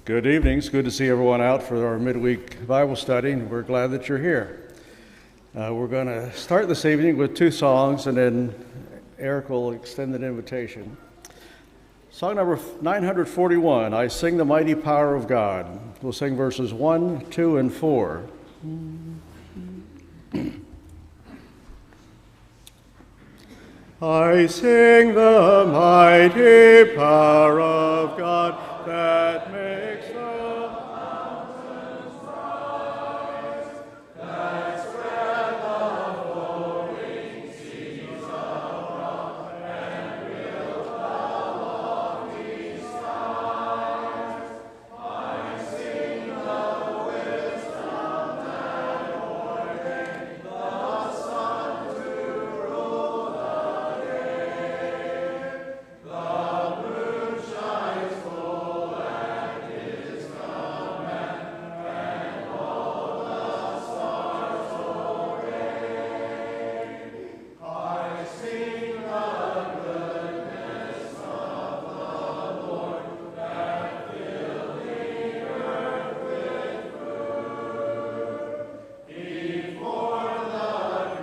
Good evening. It's good to see everyone out for our midweek Bible study, and we're glad that you're here. We're going to start this evening with two songs, and then Eric will extend an invitation. Song number 941, I Sing the Mighty Power of God. We'll sing verses 1, 2, and 4. I sing the mighty power of God that makes the mountains rise, that spread the flowing seas abroad, and build the lofty skies. I sing the wisdom that ordained the sun to rule the day. The moon shines full at his command, and all the stars obey. I sing the goodness of the Lord that filled the earth with food. He formed the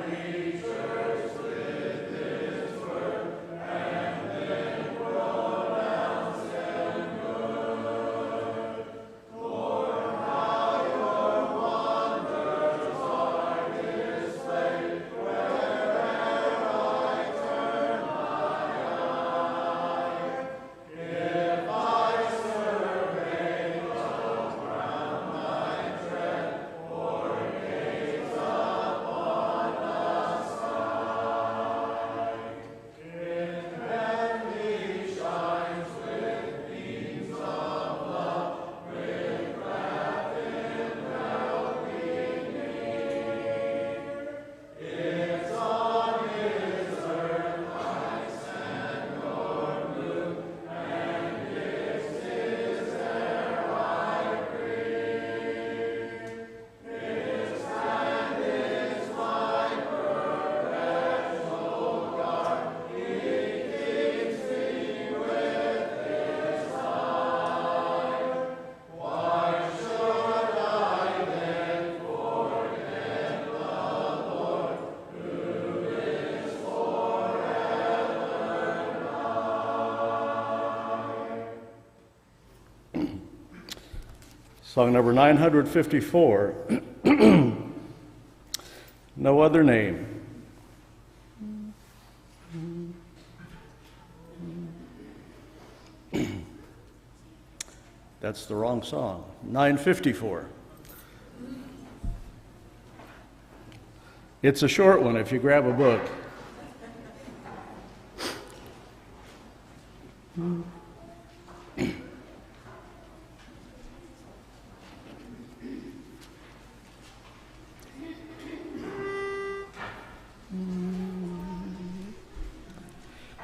creatures with his word, and then pronounced them good. Lord, how your wonders are displayed where'er I turn my eye. If I survey the ground I tread, or gaze upon the sky, it heavenly shines with beams of love, with craft enveloping me. It's on his earth lights and your blue, and it's his air I breathe. His hand is my perpetual guard, he keeps me with his eye. Why should I then forget the Lord, who is forever mine? Song number 954, No Other Name. That's the wrong song. 954. It's a short one if you grab a book.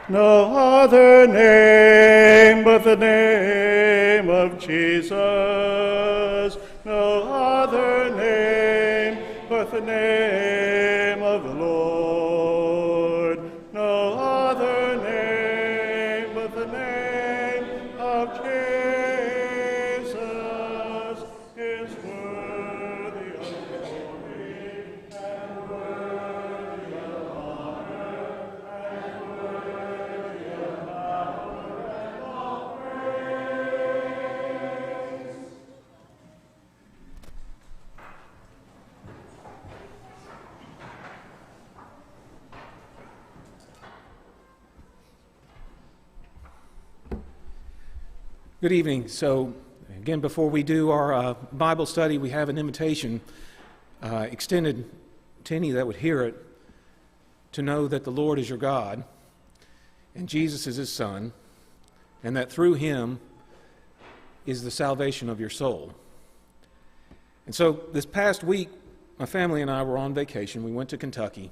No other name but the name of Jesus. No other name but the name of the Lord. No other name but the name of Jesus is worthy of glory and worthy of honor and worthy of power and all praise. Good evening. So, again, before we do our Bible study, we have an invitation extended to any that would hear it to know that the Lord is your God and Jesus is his Son, and that through him is the salvation of your soul. And so this past week, my family and I were on vacation. We went to Kentucky,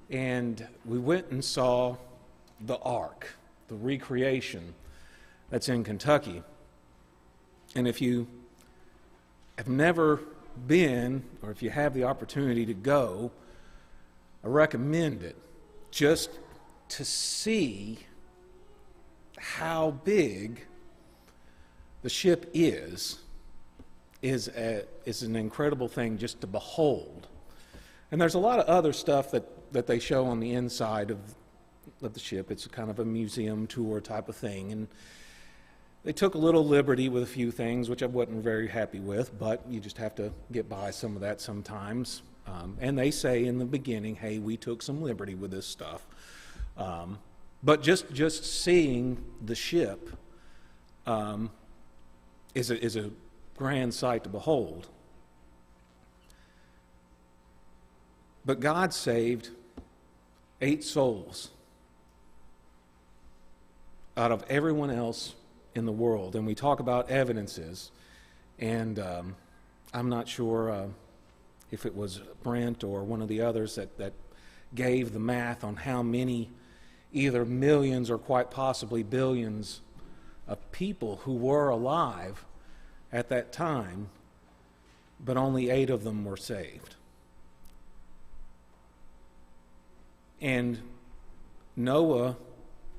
and we went and saw the Ark, the recreation that's in Kentucky. And if you have never been, or if you have the opportunity to go, I recommend it just to see how big the ship is an incredible thing just to behold. And there's a lot of other stuff that they show on the inside of the ship. It's kind of a museum tour type of thing. And they took a little liberty with a few things, which I wasn't very happy with, but you just have to get by some of that sometimes. And they say in the beginning, hey, we took some liberty with this stuff. But just seeing the ship is a grand sight to behold. But God saved 8 souls out of everyone else in the world. And we talk about evidences, and I'm not sure if it was Brent or one of the others that gave the math on how many, either millions or quite possibly billions of people who were alive at that time, but only 8 of them were saved. And Noah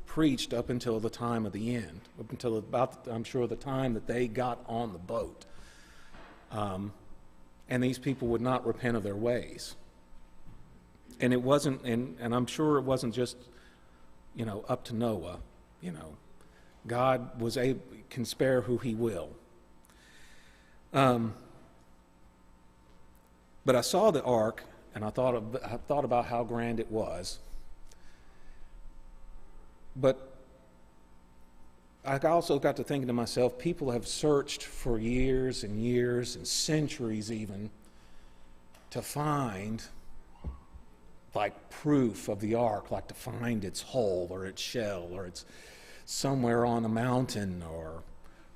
preached up until the time of the end, up until about, I'm sure, the time that they got on the boat. And these people would not repent of their ways. And it wasn't, and I'm sure it wasn't just, up to Noah. God can spare who he will. But I saw the ark, and I thought about how grand it was. But I also got to thinking to myself, people have searched for years and years and centuries even to find like proof of the ark, like to find its hull or its shell or it's somewhere on a mountain or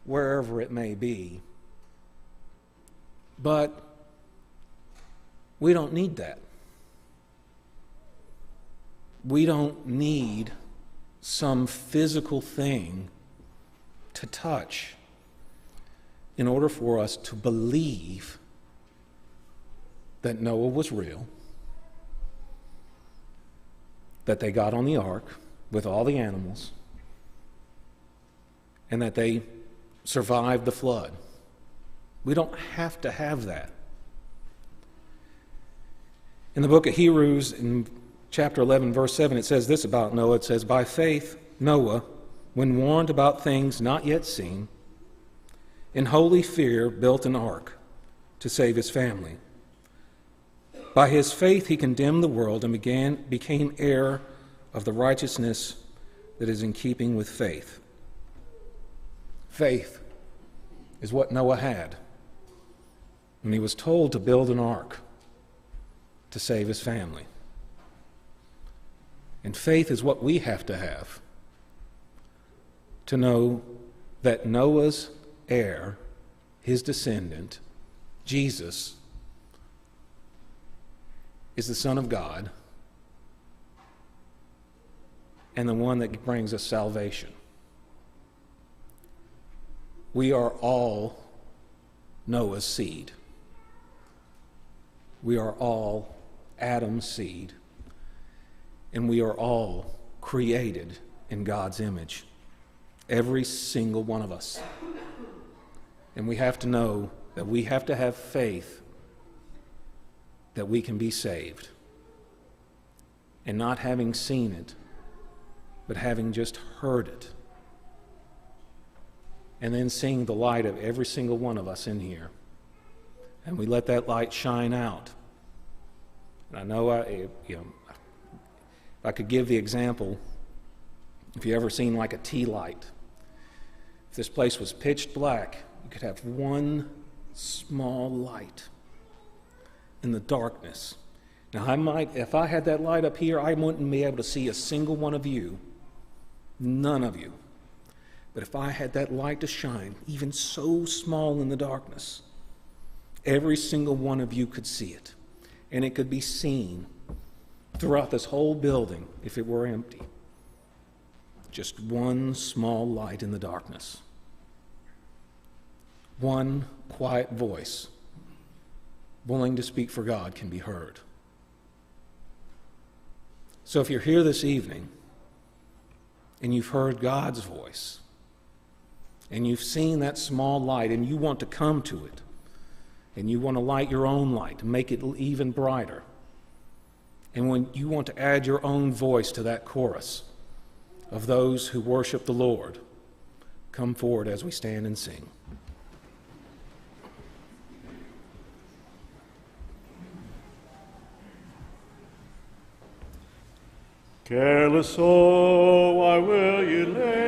wherever it may be. But we don't need that. We don't need some physical thing to touch in order for us to believe that Noah was real, that they got on the ark with all the animals, and that they survived the flood. We don't have to have that. In the book of Hebrews, in chapter 11, verse 7, it says this about Noah. It says, by faith, Noah, when warned about things not yet seen, in holy fear built an ark to save his family. By his faith he condemned the world and became heir of the righteousness that is in keeping with faith. Faith is what Noah had when he was told to build an ark to save his family. And faith is what we have to have to know that Noah's heir, his descendant, Jesus, is the Son of God and the one that brings us salvation. We are all Noah's seed. We are all Adam's seed. And we are all created in God's image. Every single one of us. And we have to know that we have to have faith that we can be saved. And not having seen it, but having just heard it. And then seeing the light of every single one of us in here. And we let that light shine out. And I know if I could give the example, if you ever seen like a tea light, if this place was pitch black, you could have one small light in the darkness. Now if I had that light up here, I wouldn't be able to see a single one of you, none of you. But if I had that light to shine, even so small in the darkness, every single one of you could see it. And it could be seen throughout this whole building if it were empty. Just one small light in the darkness. One quiet voice willing to speak for God can be heard. So if you're here this evening and you've heard God's voice and you've seen that small light, and you want to come to it, and you want to light your own light, make it even brighter. And when you want to add your own voice to that chorus of those who worship the Lord, come forward as we stand and sing. Careless soul, why will you linger?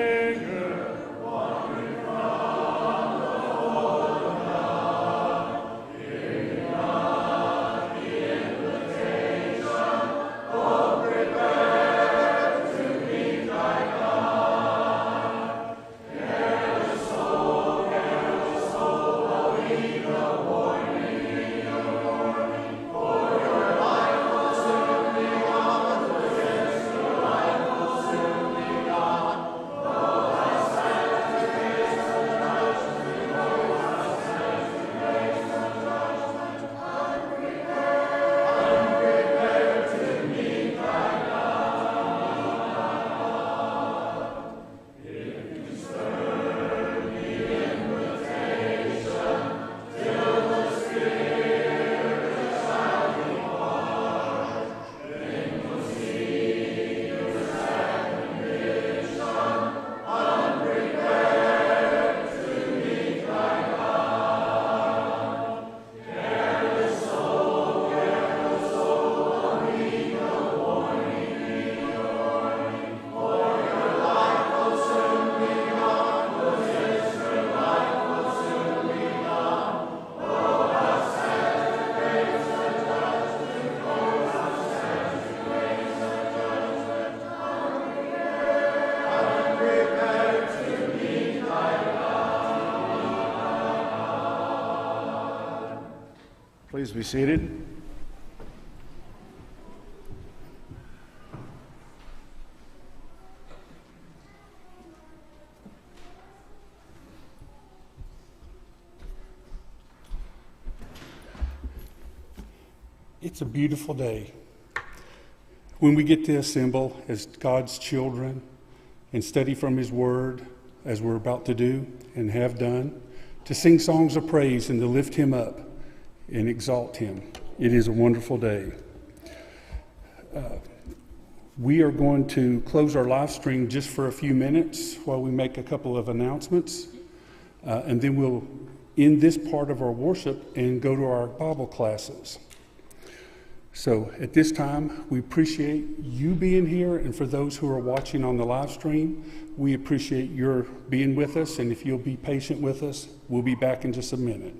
Please be seated. It's a beautiful day when we get to assemble as God's children and study from His Word, as we're about to do and have done, to sing songs of praise and to lift Him up and exalt Him. It is a wonderful day. We are going to close our live stream just for a few minutes while we make a couple of announcements, and then we'll end this part of our worship and go to our Bible classes. So at this time, we appreciate you being here, and for those who are watching on the live stream, we appreciate your being with us, and if you'll be patient with us, we'll be back in just a minute.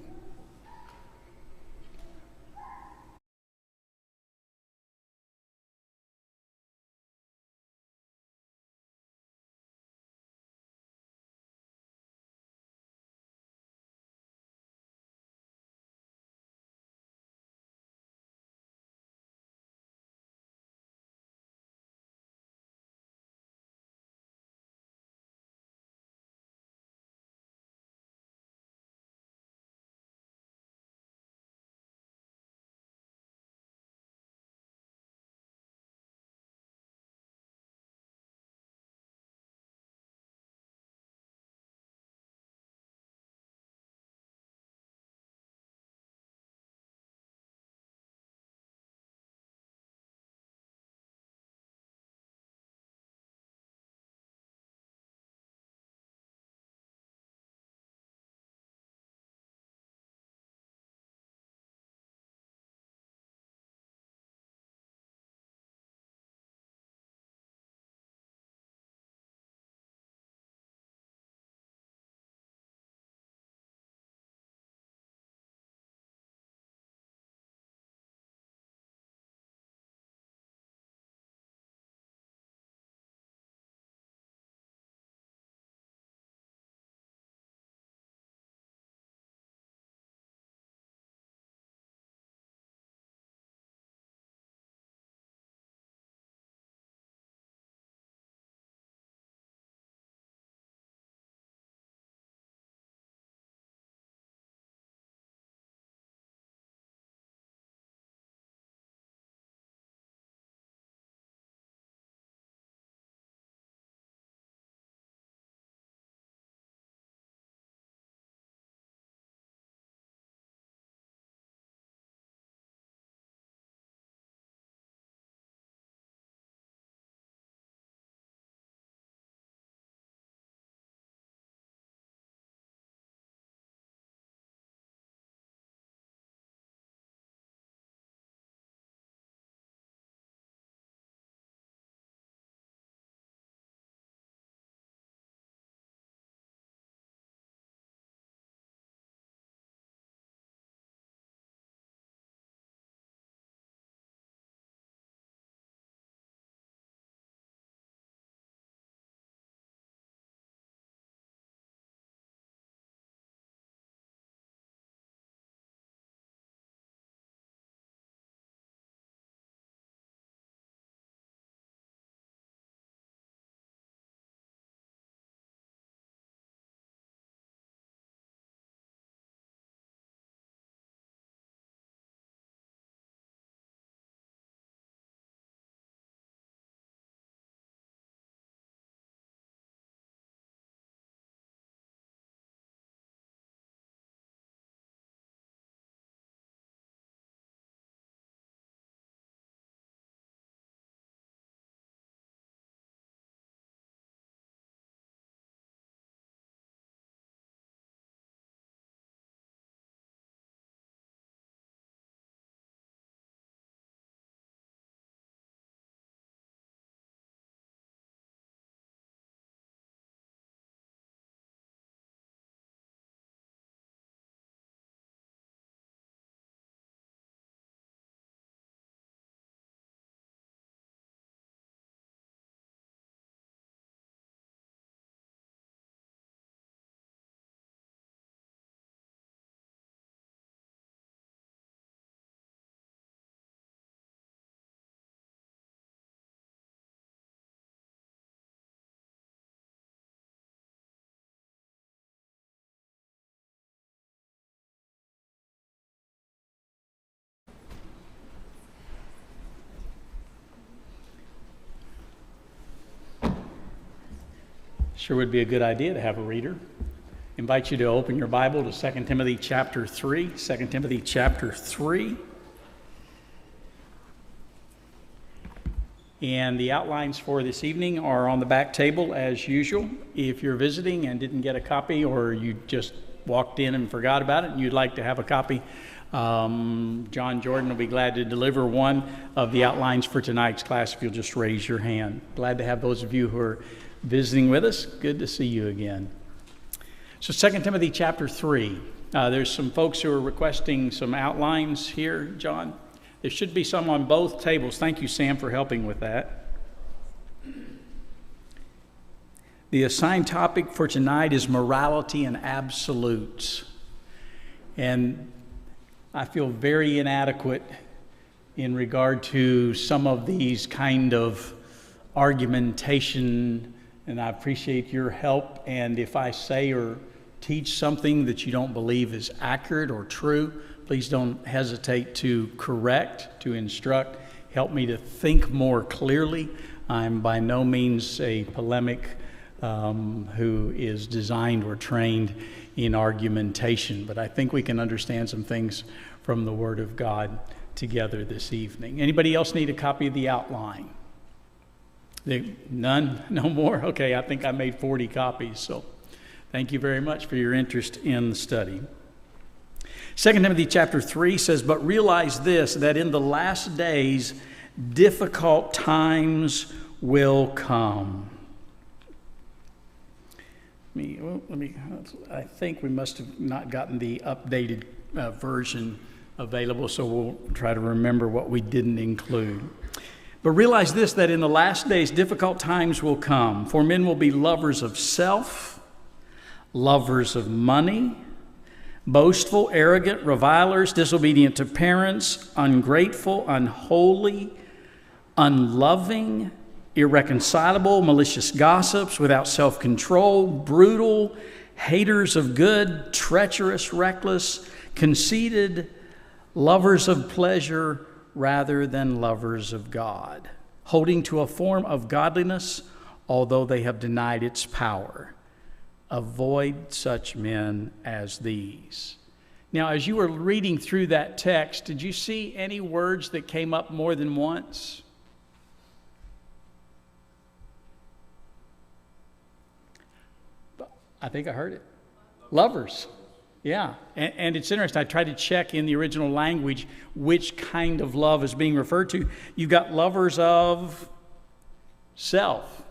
Sure would be a good idea to have a reader. Invite you to open your Bible to 2 Timothy chapter 3. 2 Timothy chapter 3. And the outlines for this evening are on the back table as usual. If you're visiting and didn't get a copy, or you just walked in and forgot about it and you'd like to have a copy, John Jordan will be glad to deliver one of the outlines for tonight's class if you'll just raise your hand. Glad to have those of you who are visiting with us. Good to see you again. So 2 Timothy chapter 3. There's some folks who are requesting some outlines here, John. There should be some on both tables. Thank you, Sam, for helping with that. The assigned topic for tonight is morality and absolutes. And I feel very inadequate in regard to some of these kind of argumentation, and I appreciate your help. And if I say or teach something that you don't believe is accurate or true, please don't hesitate to correct, to instruct, help me to think more clearly. I'm by no means a polemic who is designed or trained in argumentation, but I think we can understand some things from the Word of God together this evening. Anybody else need a copy of the outline? None? No more? Okay, I think I made 40 copies, so thank you very much for your interest in the study. 2 Timothy chapter 3 says, "But realize this, that in the last days difficult times will come." I think we must have not gotten the updated version available, so we'll try to remember what we didn't include. "But realize this, that in the last days difficult times will come, for men will be lovers of self, lovers of money, boastful, arrogant, revilers, disobedient to parents, ungrateful, unholy, unloving, irreconcilable, malicious gossips, without self-control, brutal, haters of good, treacherous, reckless, conceited, lovers of pleasure rather than lovers of God, holding to a form of godliness, although they have denied its power. Avoid such men as these." Now, as you were reading through that text, did you see any words that came up more than once? I think I heard it. Lovers. Yeah. And it's interesting. I tried to check in the original language which kind of love is being referred to. You've got lovers of self,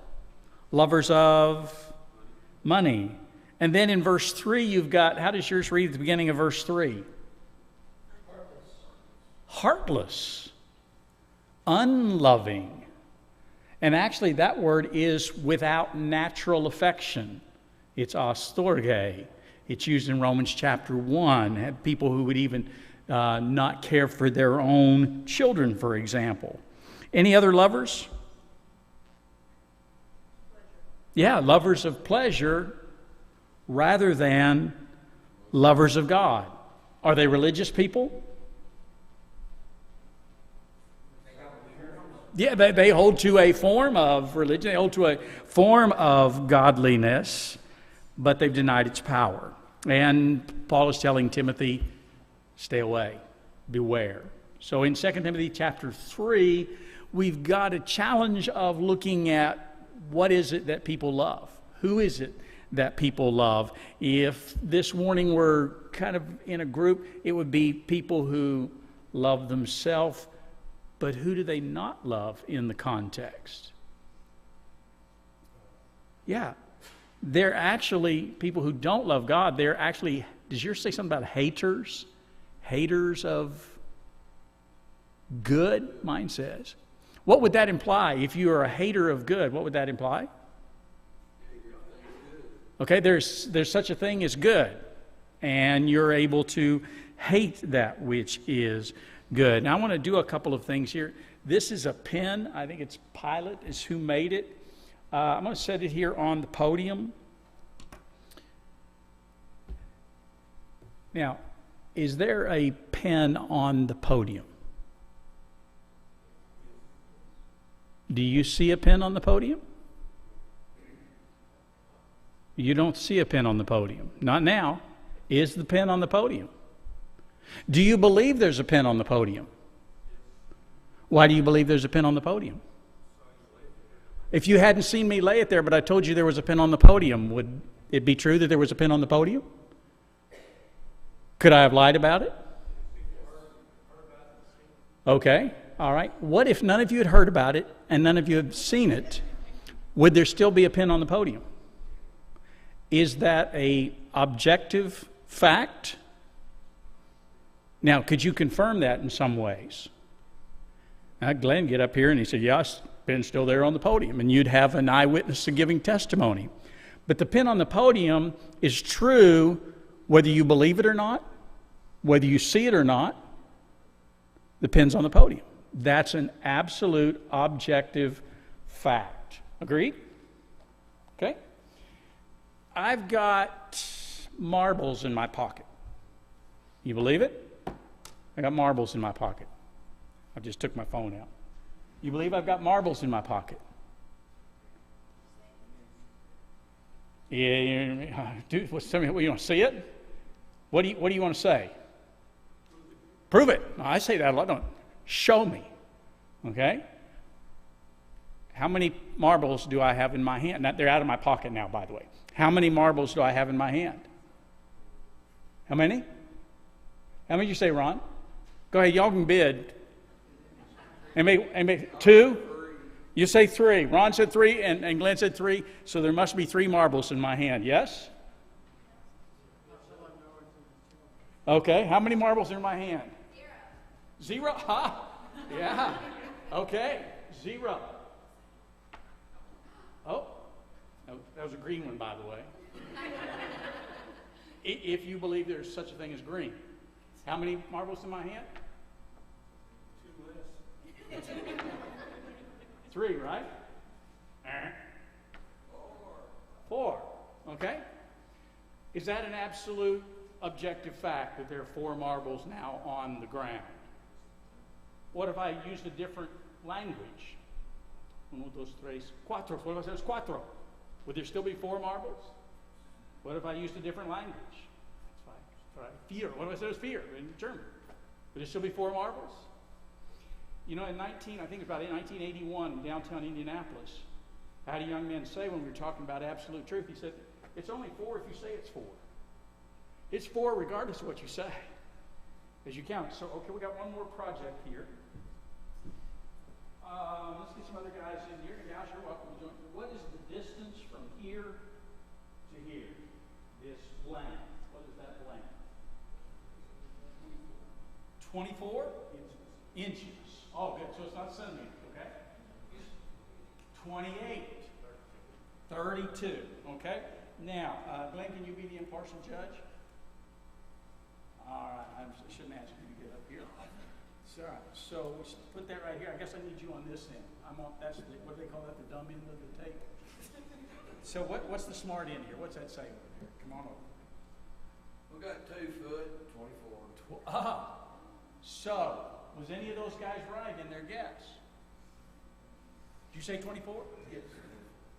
lovers of money. And then in verse 3, you've got, how does yours read at the beginning of verse 3? Heartless. Unloving. And actually that word is without natural affection. It's astorge. It's used in Romans chapter 1. Had people who would even not care for their own children, for example. Any other lovers? Yeah, lovers of pleasure rather than lovers of God. Are they religious people? Yeah, they hold to a form of religion. They hold to a form of godliness, but they've denied its power. And Paul is telling Timothy, stay away, beware. So in 2 Timothy chapter 3, we've got a challenge of looking at what is it that people love? Who is it that people love? If this morning were kind of in a group, it would be people who love themselves, but who do they not love in the context? Yeah. They're actually people who don't love God. They're actually, does yours say something about haters? Haters of good, mine says. What would that imply? If you are a hater of good, what would that imply? Okay, there's such a thing as good, and you're able to hate that which is good. Now I want to do a couple of things here. This is a pen. I think it's Pilot is who made it. I'm going to set it here on the podium. Now, is there a pen on the podium? Do you see a pen on the podium? You don't see a pen on the podium. Not now. Is the pen on the podium? Do you believe there's a pen on the podium? Why do you believe there's a pen on the podium? If you hadn't seen me lay it there, but I told you there was a pen on the podium, would it be true that there was a pen on the podium? Could I have lied about it? Okay, all right. What if none of you had heard about it and none of you had seen it? Would there still be a pen on the podium? Is that an objective fact? Now, could you confirm that in some ways? Now, Glenn get up here and he said, yes, pen's still there on the podium, and you'd have an eyewitness to giving testimony. But the pen on the podium is true whether you believe it or not, whether you see it or not. The pen's on the podium. That's an absolute objective fact. Agreed? Okay? I've got marbles in my pocket. You believe it? I got marbles in my pocket. I just took my phone out. You believe I've got marbles in my pocket? Yeah, dude, tell me, you want to see it? What do you want to say? Prove it. I say that a lot. Don't show me. Okay? How many marbles do I have in my hand? They're out of my pocket now, by the way. How many marbles do I have in my hand? How many? How many did you say, Ron? Go ahead, y'all can bid. Anybody, 2? You say 3. Ron said 3, and Glenn said 3. So there must be 3 marbles in my hand. Yes? Okay. How many marbles are in my hand? 0. Ha! Yeah. Okay. 0. Oh. No, that was a green one, by the way. If you believe there's such a thing as green. How many marbles in my hand? 2 less. 3, right? 4. Okay. Is that an absolute objective fact that there are 4 marbles now on the ground? What if I used a different language? 1, 2, 3, 4. What if I said 4? Would there still be 4 marbles? What if I used a different language? That's right. Fear. What if I said it was fear in German? Would there still be 4 marbles? You know, I think it was about 1981 in downtown Indianapolis, I had a young man say when we were talking about absolute truth, he said, it's only 4 if you say it's 4. It's 4 regardless of what you say, as you count. So, okay, we got one more project here. Let's get some other guys in here. Gals, you're welcome to join. What is the distance from here to here? This length. What is that length? 24 inches. Oh, good. So it's not centimeters, okay? 28. 32. Okay? Now, Glenn, can you be the impartial judge? All right. I shouldn't ask you to get up here. All right. So put that right here. I guess I need you on this end. That's what do they call that? The dumb end of the tape. So what's the smart end here? What's that say over here? Come on over. We got 2 foot, 24. So was any of those guys right in their guess? Did you say 24? Yes.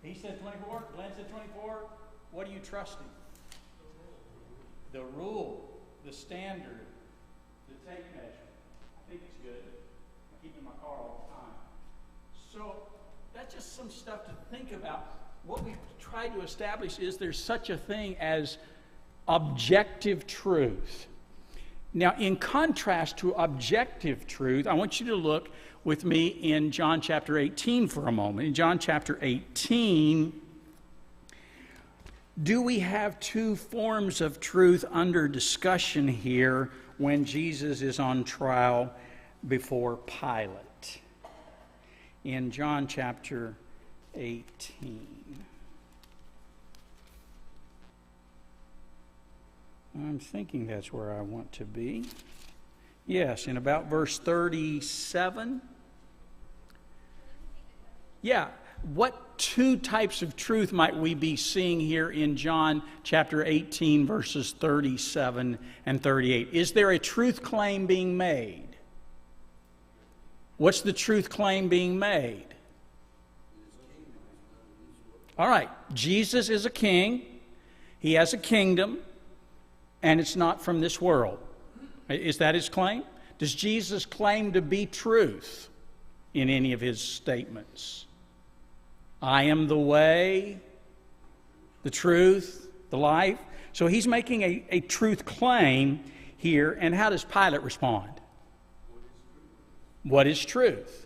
He said 24. Glenn said 24. What are you trusting? The rule, the standard, the tape measure. I think it's good. I keep it in my car all the time. So that's just some stuff to think about. What we've tried to establish is there's such a thing as objective truth. Now, in contrast to objective truth, I want you to look with me in John chapter 18 for a moment. In John chapter 18, do we have 2 forms of truth under discussion here when Jesus is on trial before Pilate? In John chapter 18. I'm thinking that's where I want to be. Yes, in about verse 37. Yeah, what 2 types of truth might we be seeing here in John chapter 18, verses 37 and 38? Is there a truth claim being made? What's the truth claim being made? All right, Jesus is a king. He has a kingdom, and it's not from this world. Is that his claim? Does Jesus claim to be truth in any of his statements? I am the way, the truth, the life. So he's making a truth claim here. And how does Pilate respond? What is truth?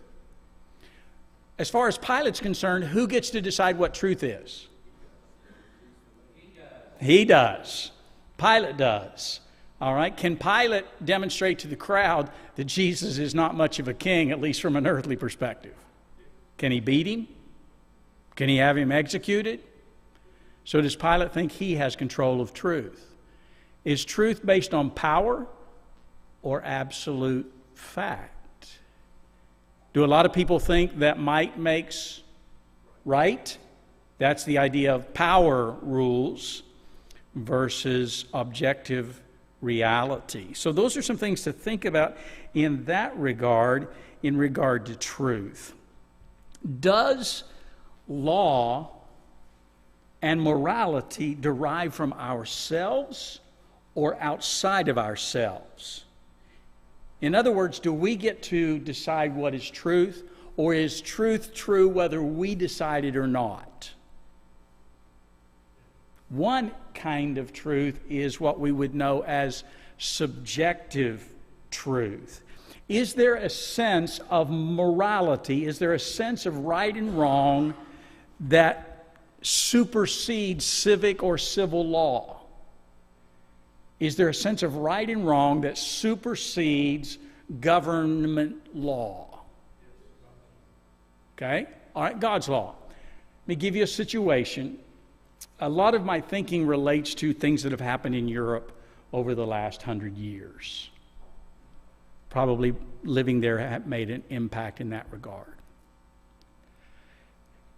As far as Pilate's concerned, who gets to decide what truth is? He does. Pilate does. All right. Can Pilate demonstrate to the crowd that Jesus is not much of a king, at least from an earthly perspective? Can he beat him? Can he have him executed? So does Pilate think he has control of truth? Is truth based on power or absolute fact? Do a lot of people think that might makes right? That's the idea of power rules versus objective reality. So those are some things to think about in that regard, in regard to truth. Does law and morality derive from ourselves or outside of ourselves? In other words, do we get to decide what is truth, or is truth true whether we decide it or not? One kind of truth is what we would know as subjective truth. Is there a sense of morality? Is there a sense of right and wrong that supersedes civic or civil law? Is there a sense of right and wrong that supersedes government law? Okay? All right, God's law. Let me give you a situation. A lot of my thinking relates to things that have happened in Europe over the last 100 years. Probably living there have made an impact in that regard.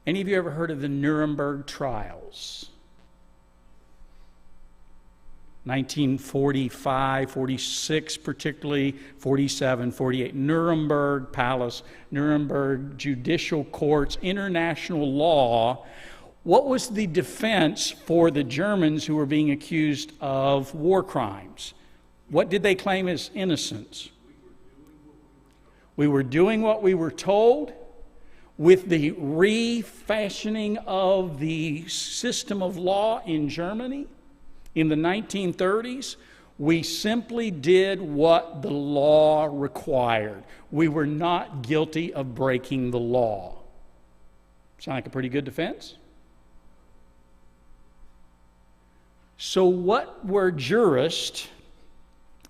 Any of you ever heard of the Nuremberg trials? 1945, 46 particularly, 47, 48. Nuremberg Palace, Nuremberg judicial courts, international law. What was the defense for the Germans who were being accused of war crimes? What did they claim as innocence? We were doing what we were told. With the refashioning of the system of law in Germany in the 1930s, we simply did what the law required. We were not guilty of breaking the law. Sound like a pretty good defense? So what were jurists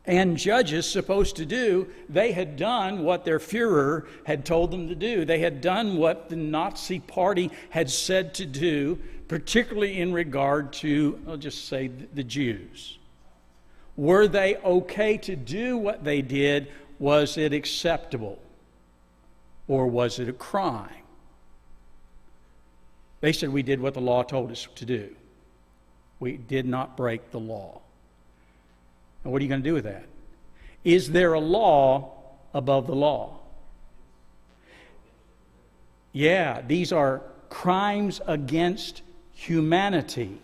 and judges supposed to do? They had done what their Führer had told them to do. They had done what the Nazi Party had said to do, particularly in regard to, I'll just say, the Jews. Were they okay to do what they did? Was it acceptable? Or was it a crime? They said we did what the law told us to do. We did not break the law. And what are you going to do with that? Is there a law above the law? Yeah, these are crimes against humanity.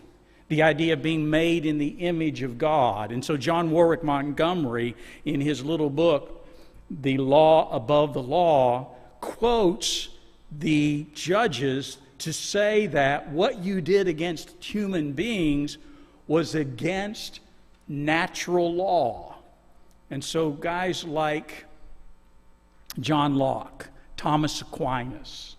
The idea of being made in the image of God. And so John Warwick Montgomery, in his little book, The Law Above the Law, quotes the judges to say that what you did against human beings was against natural law. And so guys like John Locke, Thomas Aquinas,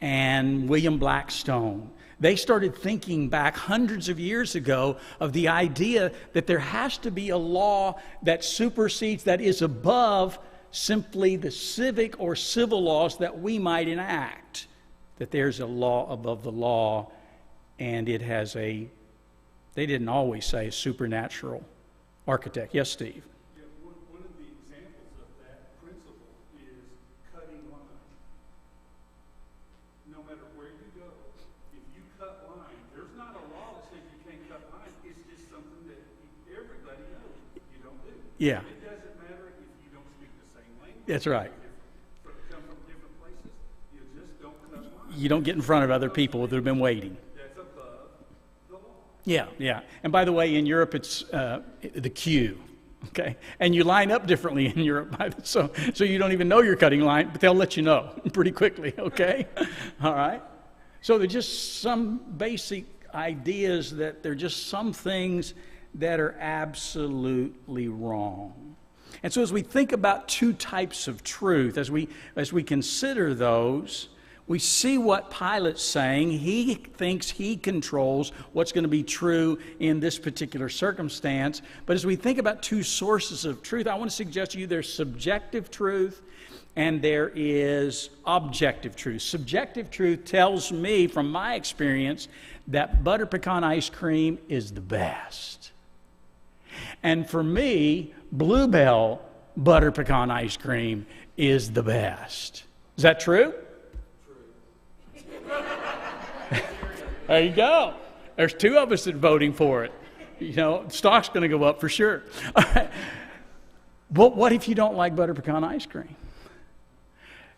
and William Blackstone, they started thinking back hundreds of years ago of the idea that there has to be a law that supersedes, that is above simply the civic or civil laws that we might enact. That there's a law above the law, and it has a, they didn't always say a supernatural architect. Yes, Steve? Yeah, one of the examples of that principle is cutting line. No matter where you go, if you cut line, there's not a law that says you can't cut line. It's just something that everybody knows you don't do. Yeah. It doesn't matter if you don't speak the same language. That's right. Come from different places, you just don't cut line. You don't get in front of other people that have been waiting. That's above the law. Yeah, yeah. And by the way, in Europe, it's the Q. Okay, and you line up differently in Europe, so you don't even know you're cutting line, but they'll let you know pretty quickly. Okay, all right. So there's just some basic ideas that there are just some things that are absolutely wrong. And so as we think about two types of truth, as we consider those, we see what Pilate's saying. He thinks he controls what's going to be true in this particular circumstance. But as we think about two sources of truth, I want to suggest to you there's subjective truth and there is objective truth. Subjective truth tells me, from my experience, that butter pecan ice cream is the best. And for me, Bluebell butter pecan ice cream is the best. Is that true? There you go. There's two of us that are voting for it. You know, the stock's going to go up for sure. All right. But what if you don't like butter pecan ice cream?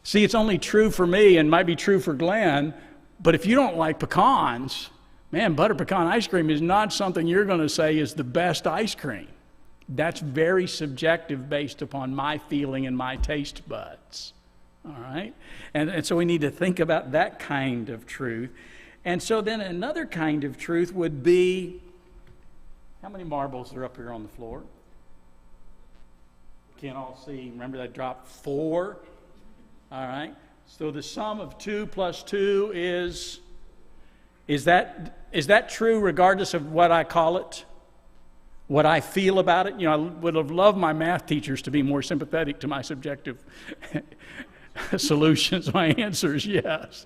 See, it's only true for me and might be true for Glenn, but if you don't like pecans, man, butter pecan ice cream is not something you're going to say is the best ice cream. That's very subjective based upon my feeling and my taste buds. All right? And so we need to think about that kind of truth. And so then another kind of truth would be, how many marbles are up here on the floor? Can't all see. Remember that drop? 4. All right. So the sum of 2 plus 2 is that true regardless of what I call it? What I feel about it? You know, I would have loved my math teachers to be more sympathetic to my subjective solutions. My answer is yes.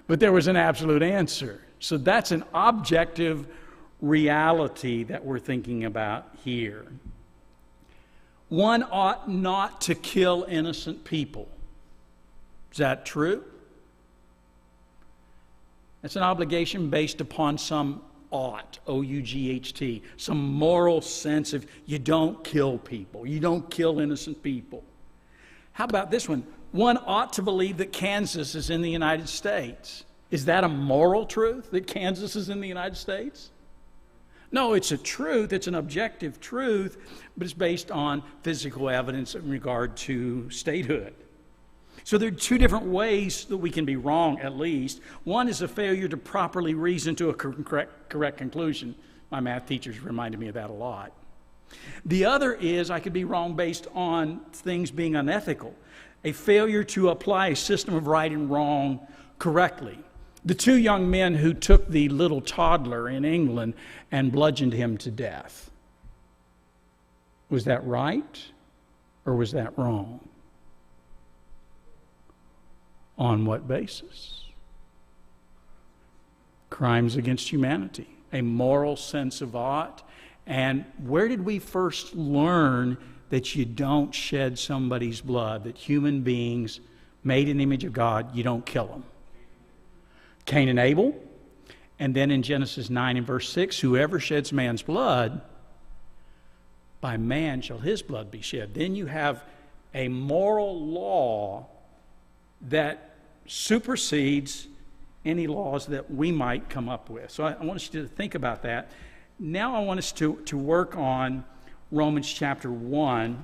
But there was an absolute answer. So that's an objective reality that we're thinking about here. One ought not to kill innocent people. Is that true? It's an obligation based upon some ought, O-U-G-H-T, some moral sense of you don't kill people, you don't kill innocent people. How about this one? One ought to believe that Kansas is in the United States. Is that a moral truth, that Kansas is in the United States? No, it's a truth. It's an objective truth, but it's based on physical evidence in regard to statehood. So there are two different ways that we can be wrong, at least. One is a failure to properly reason to a correct conclusion. My math teachers reminded me of that a lot. The other is I could be wrong based on things being unethical, a failure to apply a system of right and wrong correctly. The two young men who took the little toddler in England and bludgeoned him to death. Was that right or was that wrong? On what basis? Crimes against humanity, a moral sense of ought. And where did we first learn that you don't shed somebody's blood, that human beings made in the image of God, you don't kill them? Cain and Abel, and then in Genesis 9 and verse 6, whoever sheds man's blood, by man shall his blood be shed. Then you have a moral law that supersedes any laws that we might come up with. So I want you to think about that. Now I want us to work on Romans chapter 1.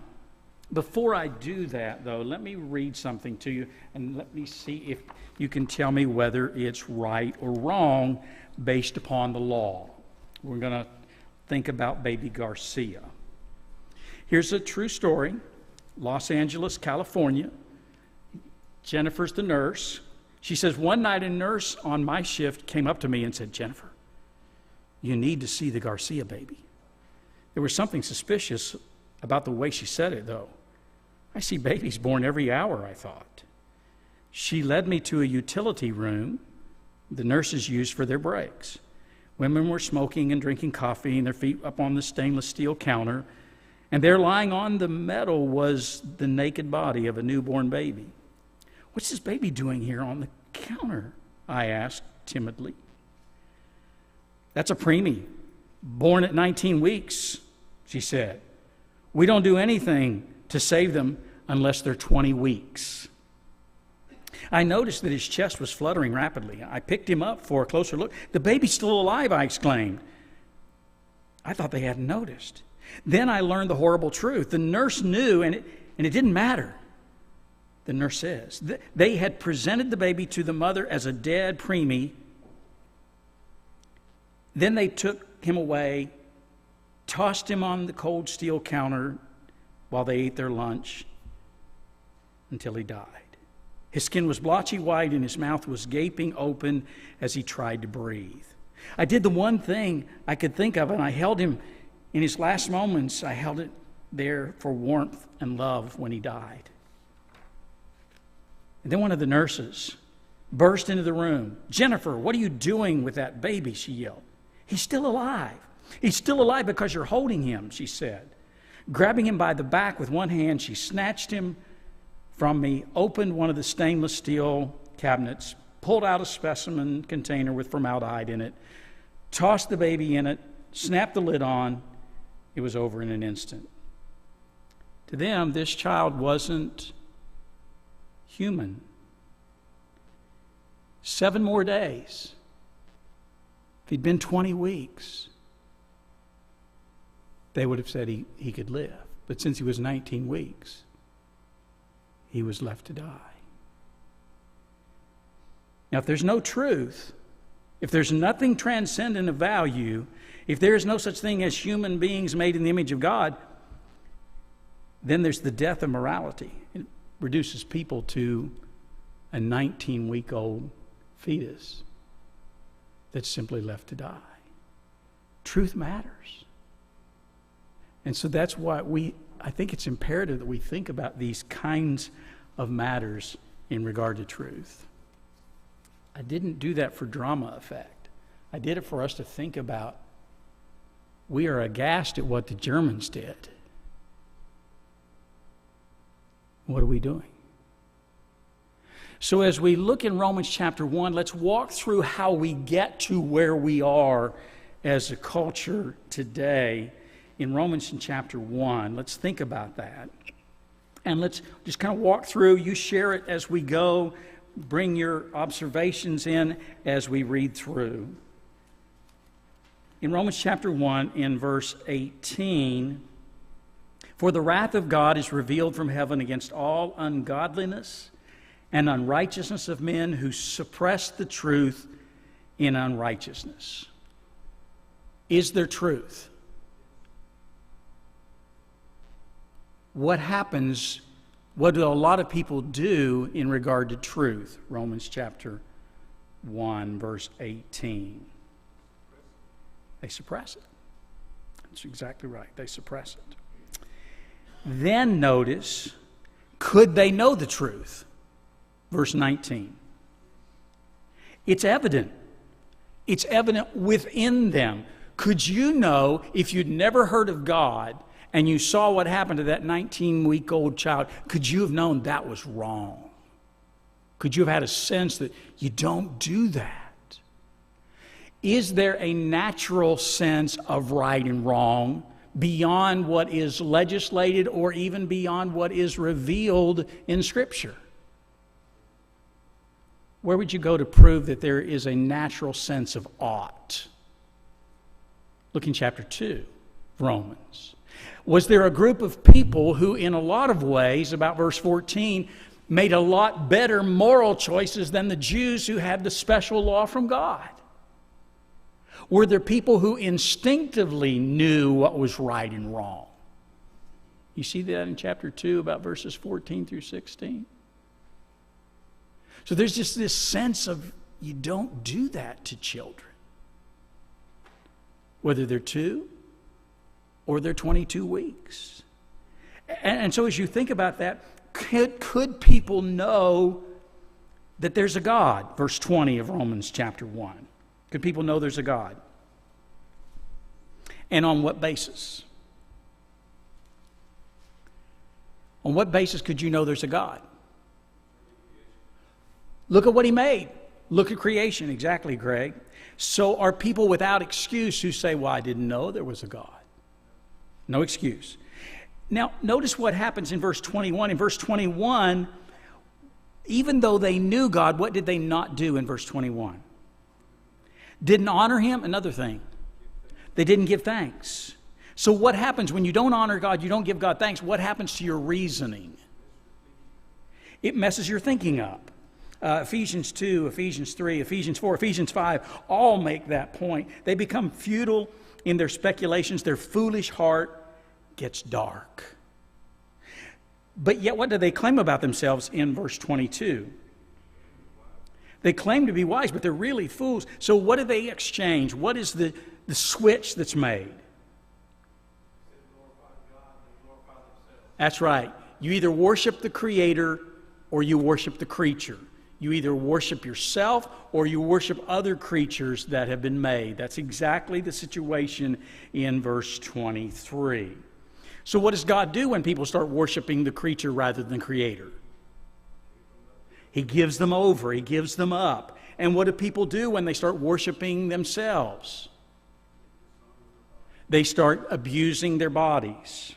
Before I do that, though, let me read something to you, and let me see if you can tell me whether it's right or wrong based upon the law. We're going to think about baby Garcia. Here's a true story. Los Angeles, California. Jennifer's the nurse. She says, one night a nurse on my shift came up to me and said, Jennifer, you need to see the Garcia baby. There was something suspicious about the way she said it, though. I see babies born every hour, I thought. She led me to a utility room the nurses used for their breaks. Women were smoking and drinking coffee, and their feet up on the stainless steel counter, and there lying on the metal was the naked body of a newborn baby. What's this baby doing here on the counter? I asked timidly. That's a preemie, born at 19 weeks, she said. We don't do anything to save them unless they're 20 weeks. I noticed that his chest was fluttering rapidly. I picked him up for a closer look. The baby's still alive, I exclaimed. I thought they hadn't noticed. Then I learned the horrible truth. The nurse knew, and it didn't matter. The nurse says they had presented the baby to the mother as a dead preemie. Then they took him away, tossed him on the cold steel counter while they ate their lunch until he died. His skin was blotchy white and his mouth was gaping open as he tried to breathe. I did the one thing I could think of, and I held him in his last moments. I held it there for warmth and love when he died. And then one of the nurses burst into the room. "Jennifer, what are you doing with that baby?" she yelled. "He's still alive. He's still alive because you're holding him," she said. Grabbing him by the back with one hand, she snatched him from me, opened one of the stainless steel cabinets, pulled out a specimen container with formaldehyde in it, tossed the baby in it, snapped the lid on. It was over in an instant. To them, this child wasn't human. 7 more days. If he'd been 20 weeks, they would have said he could live. But since he was 19 weeks, he was left to die. Now, if there's no truth, if there's nothing transcendent of value, if there is no such thing as human beings made in the image of God, then there's the death of morality. It reduces people to a 19-week-old fetus that's simply left to die. Truth matters. And so that's why I think it's imperative that we think about these kinds of matters in regard to truth. I didn't do that for drama effect. I did it for us to think about, we are aghast at what the Germans did. What are we doing? So as we look in Romans chapter 1, let's walk through how we get to where we are as a culture today. In Romans in chapter 1, let's think about that. And let's just kind of walk through. You share it as we go. Bring your observations in as we read through. In Romans chapter 1, in verse 18, "For the wrath of God is revealed from heaven against all ungodliness and unrighteousness of men who suppress the truth in unrighteousness." Is there truth? What happens, what do a lot of people do in regard to truth? Romans chapter 1, verse 18. They suppress it. That's exactly right. They suppress it. Then notice, could they know the truth? Verse 19. It's evident. It's evident within them. Could you know, if you'd never heard of God and you saw what happened to that 19-week-old child, could you have known that was wrong? Could you have had a sense that you don't do that? Is there a natural sense of right and wrong beyond what is legislated or even beyond what is revealed in Scripture? Where would you go to prove that there is a natural sense of ought? Look in chapter 2, Romans. Was there a group of people who, in a lot of ways, about verse 14, made a lot better moral choices than the Jews who had the special law from God? Were there people who instinctively knew what was right and wrong? You see that in chapter 2, about verses 14 through 16? So there's just this sense of you don't do that to children. Whether they're 2 or they're 22 weeks. And so as you think about that, could people know that there's a God? Verse 20 of Romans chapter 1. Could people know there's a God? And on what basis? On what basis could you know there's a God? Look at what He made. Look at creation. Exactly, Greg. So are people without excuse who say, well, I didn't know there was a God? No excuse. Now, notice what happens in verse 21. In verse 21, even though they knew God, what did they not do in verse 21? Didn't honor Him. Another thing. They didn't give thanks. So what happens when you don't honor God, you don't give God thanks? What happens to your reasoning? It messes your thinking up. Ephesians 2, Ephesians 3, Ephesians 4, Ephesians 5 all make that point. They become futile in their speculations. Their foolish heart gets dark. But yet what do they claim about themselves in verse 22? They claim to be wise, but they're really fools. So what do they exchange? What is the switch that's made? That's right. You either worship the Creator or you worship the creature. You either worship yourself or you worship other creatures that have been made. That's exactly the situation in verse 23. So what does God do when people start worshiping the creature rather than the Creator? He gives them over. He gives them up. And what do people do when they start worshiping themselves? They start abusing their bodies.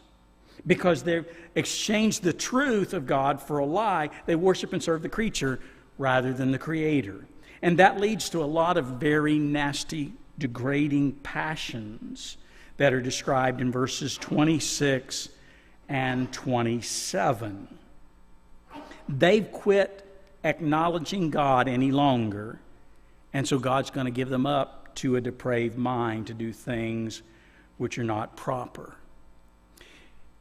Because they've exchanged the truth of God for a lie, they worship and serve the creature rather than the Creator. And that leads to a lot of very nasty, degrading passions that are described in verses 26 and 27. They've quit acknowledging God any longer, and so God's going to give them up to a depraved mind to do things which are not proper.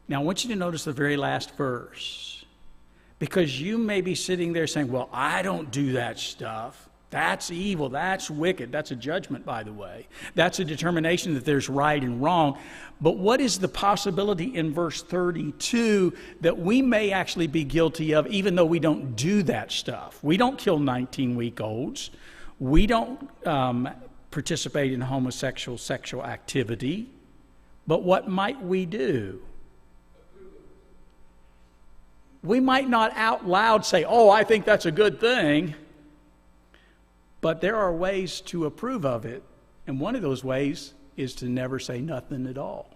Now, I want you to notice the very last verse, because you may be sitting there saying, well, I don't do that stuff. That's evil. That's wicked. That's a judgment, by the way. That's a determination that there's right and wrong. But what is the possibility in verse 32 that we may actually be guilty of, even though we don't do that stuff? We don't kill 19-week-olds. We don't participate in homosexual sexual activity. But what might we do? We might not out loud say, oh, I think that's a good thing. But there are ways to approve of it. And one of those ways is to never say nothing at all.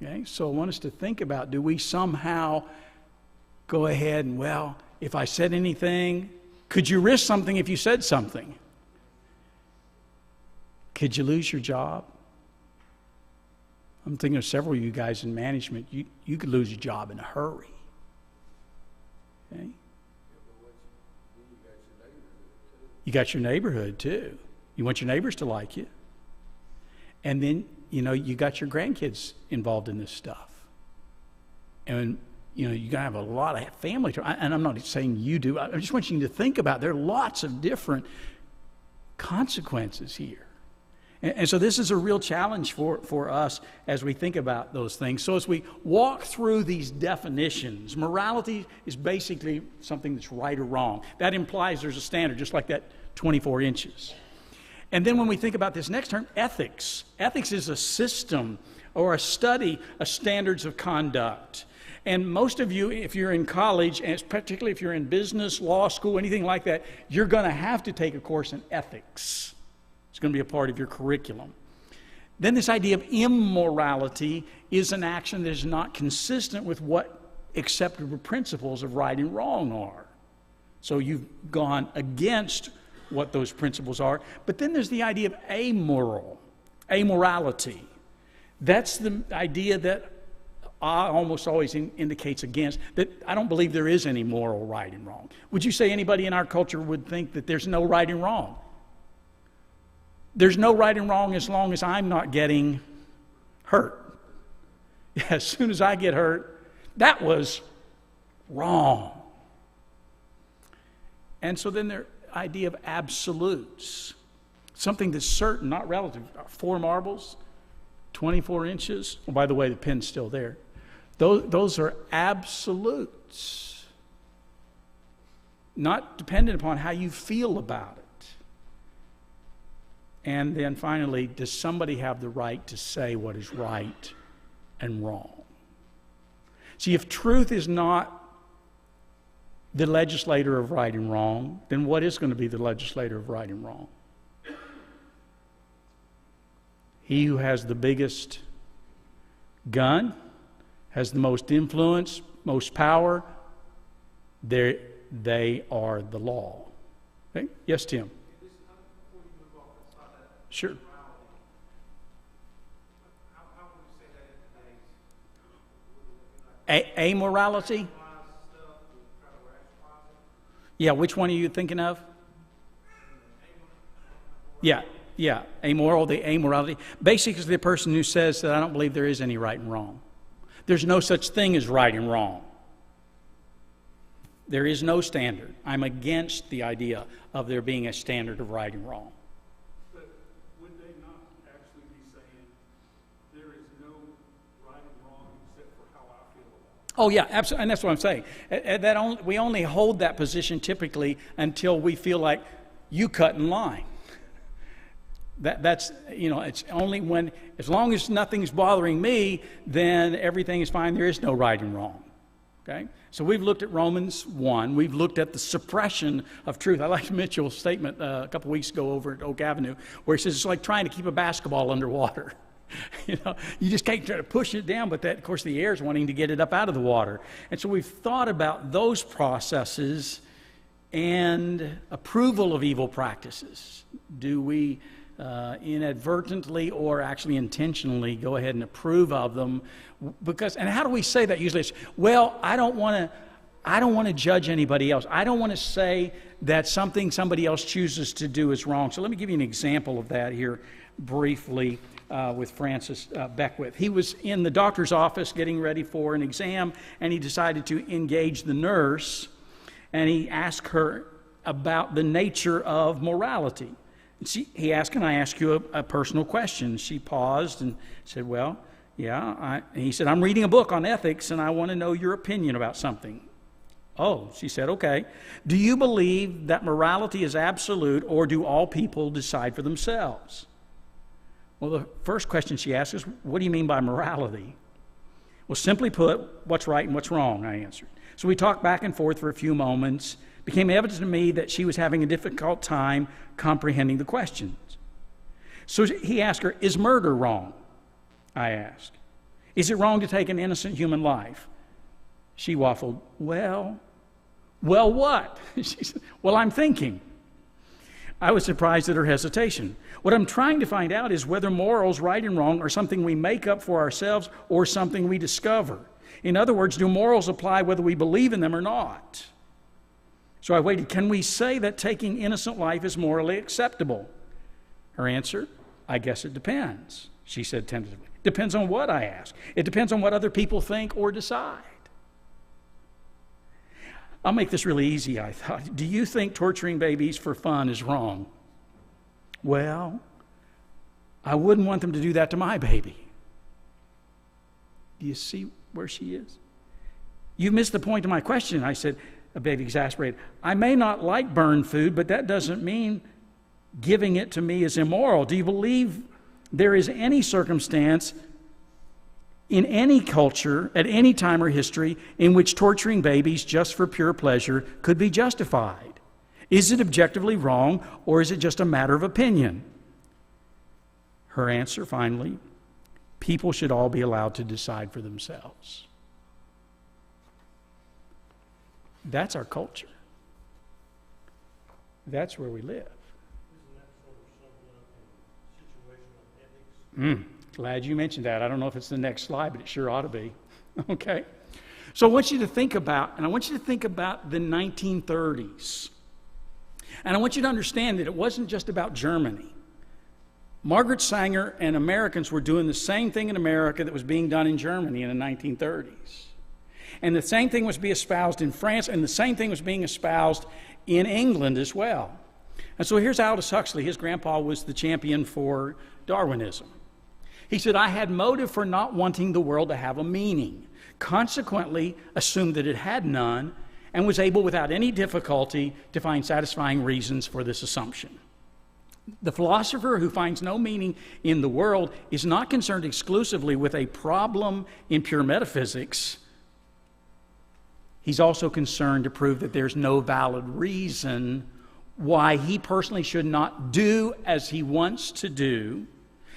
Okay? So I want us to think about, do we somehow go ahead and, well, if I said anything, could you risk something if you said something? Could you lose your job? I'm thinking of several of you guys in management. You could lose your job in a hurry. Okay? You got your neighborhood too. You want your neighbors to like you. And then, you got your grandkids involved in this stuff. And, you're going to have a lot of family. And I'm not saying you do. I just want you to think about, there are lots of different consequences here. And so this is a real challenge for us as we think about those things. So as we walk through these definitions, morality is basically something that's right or wrong. That implies there's a standard, just like that 24 inches. And then when we think about this next term, ethics. Ethics is a system or a study of standards of conduct. And most of you, if you're in college, and particularly if you're in business, law school, anything like that, you're going to have to take a course in ethics. It's going to be a part of your curriculum. Then this idea of immorality is an action that is not consistent with what acceptable principles of right and wrong are. So you've gone against what those principles are. But then there's the idea of amorality. That's the idea that almost always indicates against, that I don't believe there is any moral right and wrong. Would you say anybody in our culture would think that there's no right and wrong? There's no right and wrong as long as I'm not getting hurt. As soon as I get hurt, that was wrong. And so then the idea of absolutes, something that's certain, not relative. 4 marbles, 24 inches. Oh, by the way, the pin's still there. Those are absolutes, not dependent upon how you feel about it. And then finally, does somebody have the right to say what is right and wrong? See, if truth is not the legislator of right and wrong, then what is going to be the legislator of right and wrong? He who has the biggest gun, has the most influence, most power, they are the law. Okay? Yes, Tim? Sure. Amorality? Yeah, which one are you thinking of? Yeah, amoral, the amorality. Basically, the person who says that I don't believe there is any right and wrong. There's no such thing as right and wrong. There is no standard. I'm against the idea of there being a standard of right and wrong. But would they not actually be saying there is no right and wrong except for how I feel about it? Oh, yeah, absolutely. And that's what I'm saying. We only hold that position typically until we feel like you cut in line. That's, it's only when, as long as nothing's bothering me, then everything is fine. There is no right and wrong. Okay? So we've looked at Romans 1. We've looked at the suppression of truth. I liked Mitchell's statement a couple weeks ago over at Oak Avenue, where he says it's like trying to keep a basketball underwater. You just can't try to push it down, but that, of course, the air is wanting to get it up out of the water. And so we've thought about those processes and approval of evil practices. Do we inadvertently or actually intentionally go ahead and approve of them? And how do we say that usually? It's, well, I don't want to judge anybody else. I don't want to say that something somebody else chooses to do is wrong. So let me give you an example of that here briefly with Francis Beckwith. He was in the doctor's office getting ready for an exam, and he decided to engage the nurse, and he asked her about the nature of morality. He asked, "Can I ask you a personal question?" She paused and said, "Well, yeah." And he said, "I'm reading a book on ethics, and I want to know your opinion about something." "Oh," she said, "okay. Do you believe that morality is absolute, or do all people decide for themselves?" Well, the first question she asked is, "What do you mean by morality?" "Well, simply put, what's right and what's wrong," I answered. So we talked back and forth for a few moments. It became evident to me that she was having a difficult time comprehending the questions. So he asked her, "Is murder wrong?" I asked. "Is it wrong to take an innocent human life?" She waffled, Well, what?" She said, "Well, I'm thinking." I was surprised at her hesitation. What I'm trying to find out is whether morals, right and wrong, are something we make up for ourselves or something we discover. In other words, do morals apply whether we believe in them or not? So I waited. Can we say that taking innocent life is morally acceptable? Her answer, "I guess it depends," she said tentatively. "Depends on what?" I asked. "It depends on what other people think or decide." I'll make this really easy, I thought. "Do you think torturing babies for fun is wrong?" "Well, I wouldn't want them to do that to my baby." Do you see where she is? "You missed the point of my question," I said, a bit exasperated. "I may not like burned food, but that doesn't mean giving it to me is immoral. Do you believe there is any circumstance in any culture, at any time or history, in which torturing babies just for pure pleasure could be justified? Is it objectively wrong, or is it just a matter of opinion?" Her answer, finally, "People should all be allowed to decide for themselves." That's our culture. That's where we live. Isn't that sort of summed up in situational ethics? Glad you mentioned that. I don't know if it's the next slide, but it sure ought to be. Okay. So I want you to think about the 1930s. And I want you to understand that it wasn't just about Germany. Margaret Sanger and Americans were doing the same thing in America that was being done in Germany in the 1930s. And the same thing was being espoused in France, and the same thing was being espoused in England as well. And so here's Aldous Huxley. His grandpa was the champion for Darwinism. He said, "I had motive for not wanting the world to have a meaning, consequently assumed that it had none, and was able without any difficulty to find satisfying reasons for this assumption." The philosopher who finds no meaning in the world is not concerned exclusively with a problem in pure metaphysics. He's also concerned to prove that there's no valid reason why he personally should not do as he wants to do,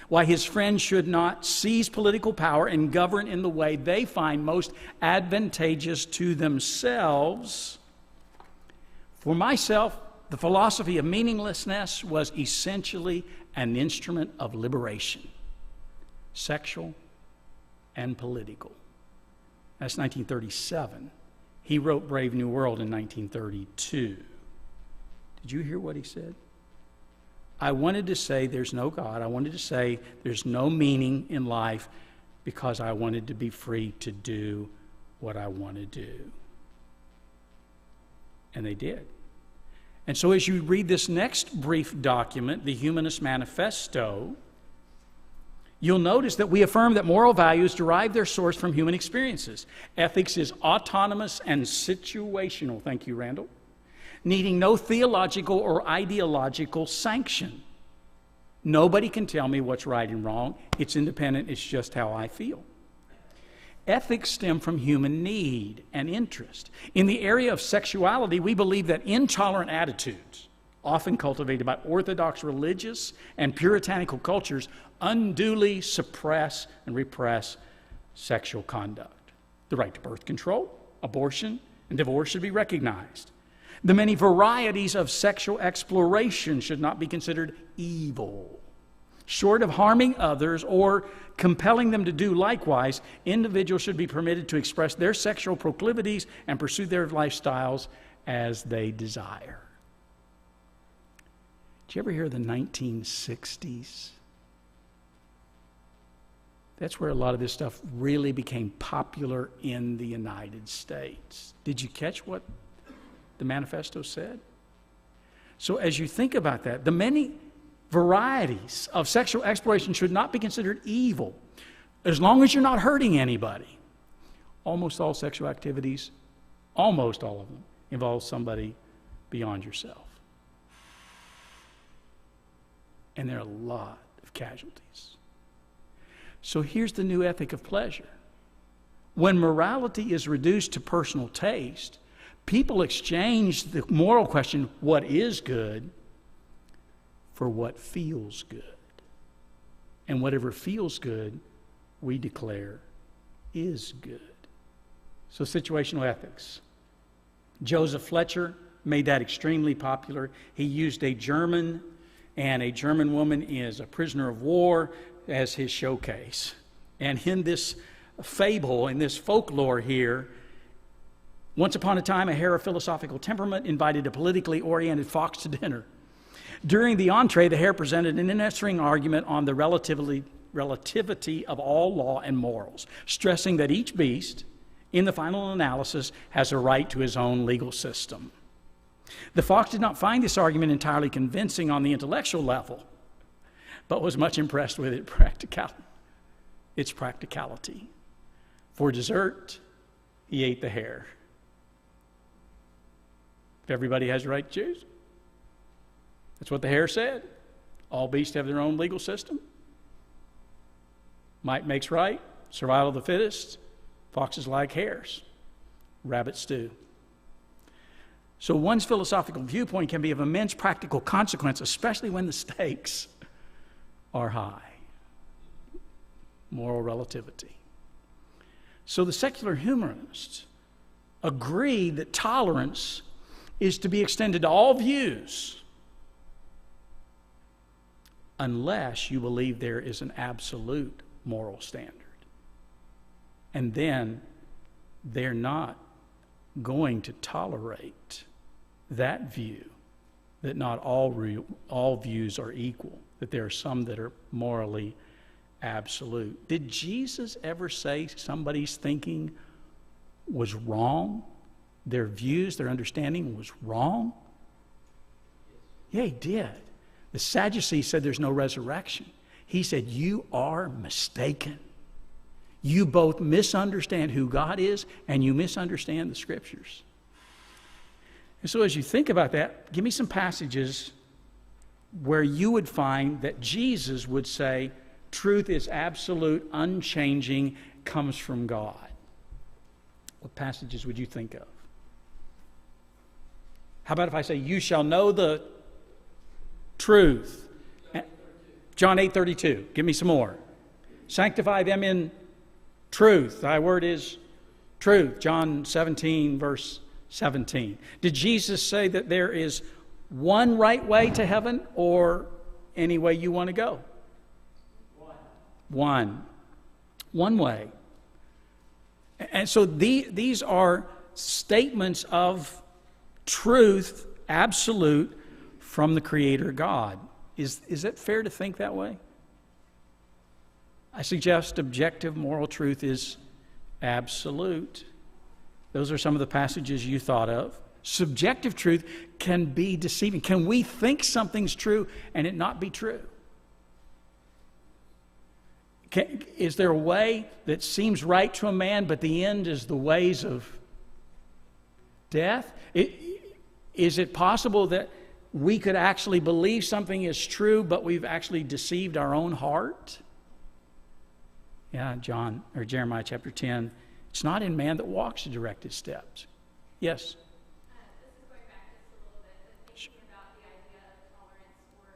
why his friends should not seize political power and govern in the way they find most advantageous to themselves. For myself, the philosophy of meaninglessness was essentially an instrument of liberation, sexual and political. That's 1937. He wrote Brave New World in 1932. Did you hear what he said? I wanted to say there's no God. I wanted to say there's no meaning in life because I wanted to be free to do what I want to do. And they did. And so as you read this next brief document, the Humanist Manifesto, you'll notice that we affirm that moral values derive their source from human experiences. Ethics is autonomous and situational, thank you, Randall, needing no theological or ideological sanction. Nobody can tell me what's right and wrong. It's independent. It's just how I feel. Ethics stem from human need and interest. In the area of sexuality, we believe that intolerant attitudes, often cultivated by orthodox religious and puritanical cultures, unduly suppress and repress sexual conduct. The right to birth control, abortion, and divorce should be recognized. The many varieties of sexual exploration should not be considered evil. Short of harming others or compelling them to do likewise, individuals should be permitted to express their sexual proclivities and pursue their lifestyles as they desire. Did you ever hear of the 1960s? That's where a lot of this stuff really became popular in the United States. Did you catch what the manifesto said? So as you think about that, the many varieties of sexual exploration should not be considered evil as long as you're not hurting anybody. Almost all sexual activities, almost all of them, involve somebody beyond yourself. And there are a lot of casualties. So here's the new ethic of pleasure. When morality is reduced to personal taste, people exchange the moral question, what is good, for what feels good. And whatever feels good, we declare is good. So situational ethics. Joseph Fletcher made that extremely popular. He used a German and a German woman is a prisoner of war as his showcase. And in this fable, in this folklore here, once upon a time, a hare of philosophical temperament invited a politically oriented fox to dinner. During the entree, the hare presented an interesting argument on the relativity of all law and morals, stressing that each beast, in the final analysis, has a right to his own legal system. The fox did not find this argument entirely convincing on the intellectual level, but was much impressed with its practicality. For dessert, he ate the hare. If everybody has a right to choose, that's what the hare said. All beasts have their own legal system. Might makes right. Survival of the fittest. Foxes like hares. Rabbits do. So one's philosophical viewpoint can be of immense practical consequence, especially when the stakes are high. Moral relativity. So the secular humanists agree that tolerance is to be extended to all views unless you believe there is an absolute moral standard. And then they're not going to tolerate that view that not all views are equal, that there are some that are morally absolute. Did Jesus ever say somebody's thinking was wrong? Their views, their understanding was wrong? Yeah, he did. The Sadducees said there's no resurrection. He said, you are mistaken. You both misunderstand who God is and you misunderstand the Scriptures. And so as you think about that, give me some passages where you would find that Jesus would say, truth is absolute, unchanging, comes from God. What passages would you think of? How about if I say, you shall know the truth? John 8:32. Give me some more. Sanctify them in truth. Thy word is truth. John 17, verse 17. Did Jesus say that there is one right way to heaven or any way you want to go? One way. And so these are statements of truth, absolute, from the Creator God. Is it fair to think that way? I suggest objective moral truth is absolute. Those are some of the passages you thought of. Subjective truth can be deceiving. Can we think something's true and it not be true? Is there a way that seems right to a man, but the end is the ways of death? Is it possible that we could actually believe something is true, but we've actually deceived our own heart? Yeah, Jeremiah chapter 10. It's not in man that walks to direct his steps. Yes? This is going back just a little bit, but thinking about the idea of tolerance, or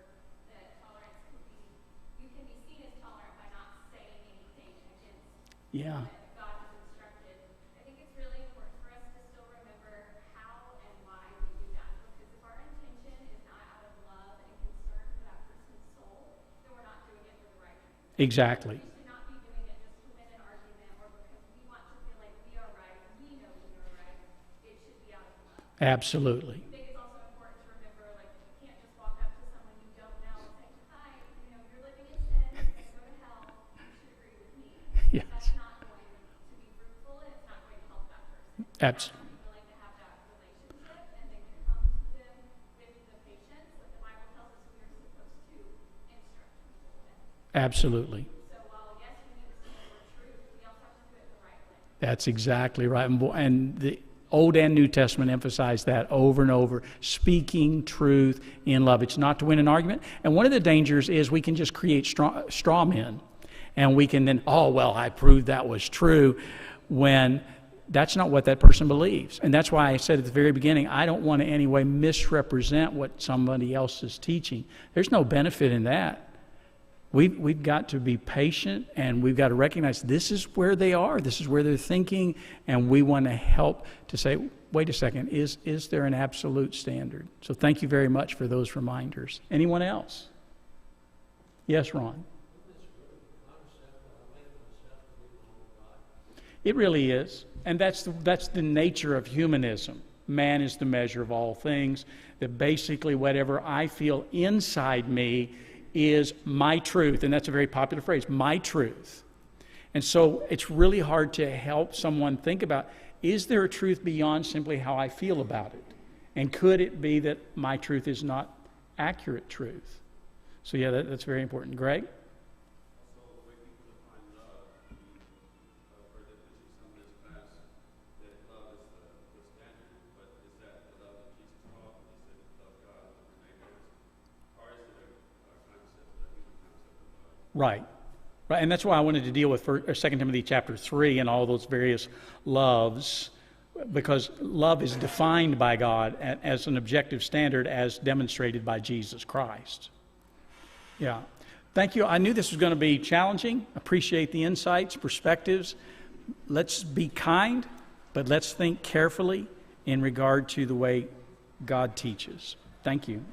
that tolerance could be, you can be seen as tolerant by not saying anything against Yeah. what God has instructed. I think it's really important for us to still remember how and why we do that. Because if our intention is not out of love and concern for that person's soul, then we're not doing it for the right reason. Exactly. We should not be doing it just to win an argument or because we want to feel like we are right and we know we are right. It should be out of love. Absolutely. I think it's also important to remember, like, you can't just walk up to someone you don't know and say, hi, you're living in sin, you're going to go to hell, you should agree with me. Yes. That's not going to be fruitful, and it's not going to help that person. Absolutely. Be willing to have that relationship and then come to them with the patience that the Bible tells us we are supposed to instruct people with. Absolutely. So while, yes, we need to stand for truth, we also have to do it the right way. That's exactly right. And the Old and New Testament emphasize that over and over. Speaking truth in love. It's not to win an argument. And one of the dangers is we can just create straw men. And we can then, I proved that was true, when that's not what that person believes. And that's why I said at the very beginning, I don't want to in any way misrepresent what somebody else is teaching. There's no benefit in that. We've got to be patient, and we've got to recognize this is where they are, this is where they're thinking, and we want to help to say, wait a second, is there an absolute standard? So thank you very much for those reminders. Anyone else? Yes, Ron? It really is, and that's the nature of humanism. Man is the measure of all things, that basically whatever I feel inside me is my truth, and that's a very popular phrase, my truth. And so it's really hard to help someone think about, is there a truth beyond simply how I feel about it? And could it be that my truth is not accurate truth? So yeah, that's very important. Greg? Right. And that's why I wanted to deal with 2 Timothy chapter 3 and all those various loves, because love is defined by God as an objective standard as demonstrated by Jesus Christ. Yeah. Thank you. I knew this was going to be challenging. Appreciate the insights, perspectives. Let's be kind, but let's think carefully in regard to the way God teaches. Thank you.